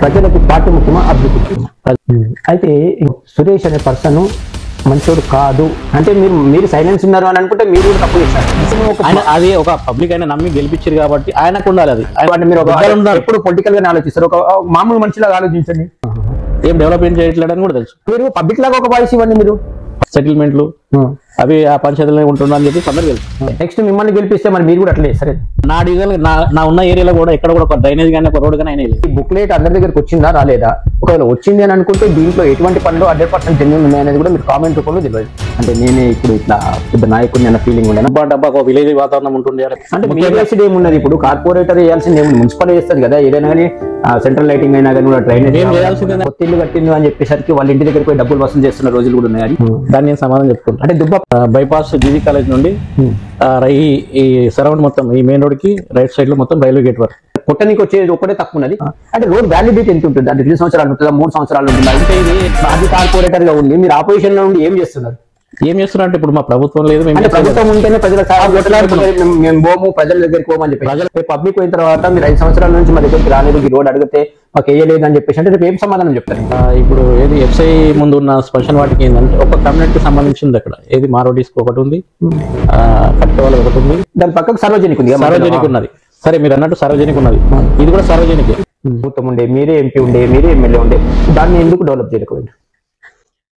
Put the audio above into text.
ప్రజలకు పార్టీ ముఖ్యమా అభివృద్ధి ముఖ్యమా? అయితే సురేష్ అనే పర్సన్ మంచోడు కాదు అంటే మీరు సైలెన్స్ ఉన్నారు అని అనుకుంటే మీరు కూడా తప్పు చేస్తారు. అది ఒక పబ్లిక్ అయినా నమ్మి గెలిపించారు కాబట్టి ఆయనకు ఉండాలి. అది మీరు ఎప్పుడు పొలిటికల్ గానే ఆలోచిస్తారు, ఒక మామూలు మనిషిలాగా ఆలోచించండి. ఏం డెవలప్మెంట్ చేయట్లేదని కూడా తెలుసు. మీరు పబ్లిక్ లాగా ఒక వాయిస్ ఇవ్వండి. మీరు సెటిల్మెంట్లు అవి ఆ పంచాయతీలో ఉంటుందని చెప్పి అందరూ తెలుసు. నెక్స్ట్ మిమ్మల్ని గెలిపిస్తే మరి మీరు కూడా అట్లే సరే. నా డివిజన్ నా ఉన్న ఏరియాలో కూడా ఎక్కడ కూడా ఒక డ్రైనేజ్ కానీ ఒక రోడ్ కానీ అయినా ఈ బుక్లెట్ అందరి దగ్గరికి వచ్చిందా రాలేదా, ఒకవేళ వచ్చింది అని అనుకుంటే దీంట్లో ఎటువంటి పనులు 100% జెన్యూన్ ఉన్నాయనేది కూడా మీరు కామెంట్ రూపంలో తెలియదు. అంటే నేనే ఇప్పుడు ఇట్లా పెద్ద నాయకుడిని అన్న ఫీలింగ్ ఉండే డబ్బా ఒక విలేజ్ వాతావరణం ఉంటుంది. అంటే మీరు చేసేది ఏమున్నది, ఇప్పుడు కార్పొరేటర్ చేయాల్సింది ఏముంది, మున్సిపల్ చేస్తుంది కదా ఏదైనా కానీ, సెంట్రల్ లైటింగ్ అయినా కానీ కూడా డ్రైనేజ్ కొత్తిల్లు కట్టింది అని చెప్పేసరికి వాళ్ళ ఇంటి దగ్గర పోయి డబ్బులు వసూలు చేస్తున్న రోజులు కూడా ఉన్నాయి. దాన్ని నేను సమాధానం చెప్పుకుంటాను. అంటే దుబ్బ బైపాస్ జీజీ కాలేజ్ నుండి ఈ సరౌండ్ మొత్తం ఈ మెయిన్ రోడ్ కి రైట్ సైడ్ లో మొత్తం రైల్వే గేట్ వరకు కొట్టనికి వచ్చేది ఒకటే తక్కువ ఉన్నది. అంటే రోడ్ వ్యాలిడిటీ ఎంత ఉంటుంది, అంటే 2 సంవత్సరాలు ఉంటుందా 3 సంవత్సరాలు ఉంటుందా? అంటే ఇది మాజీ కార్పొరేటర్ గా ఉంది, మీరు ఆపోజిషన్ లో ఉండి ఏం చేస్తున్నారు? అంటే ఇప్పుడు మా ప్రభుత్వం లేదు, ప్రభుత్వం ఉంటేనే ప్రజల మేము పోము, ప్రజల దగ్గరికి పోమని చెప్పి ప్రజలు పబ్లిక్ పోయిన తర్వాత మీరు 5 సంవత్సరాల నుంచి మా దగ్గరికి రాలేదు, ఈ రోడ్ అడిగితే మాకు వేయలేదు అని చెప్పేసి అంటే రేపు ఏం సమాధానం చెప్తారు? ఇప్పుడు ఏది ఎఫ్ఐ ముందు ఉన్న స్పెషల్ వాటికి ఏంటంటే ఒక కమ్యూనిటీకి సంబంధించింది అక్కడ ఏది మారోడీస్కి ఒకటి ఉంది, కట్టే వాళ్ళకి ఒకటి ఉంది, దాని పక్కకు సార్వజనిక ఉన్నది. సరే మీరు అన్నట్టు సార్వజనిక ఉన్నది, ఇది కూడా సార్వజనికే. ప్రభుత్వం ఉండే, మీరే ఎంపీ ఉండే, మీరే ఎమ్మెల్యే ఉండే, దాన్ని ఎందుకు డెవలప్ చేయలేకపోయింది?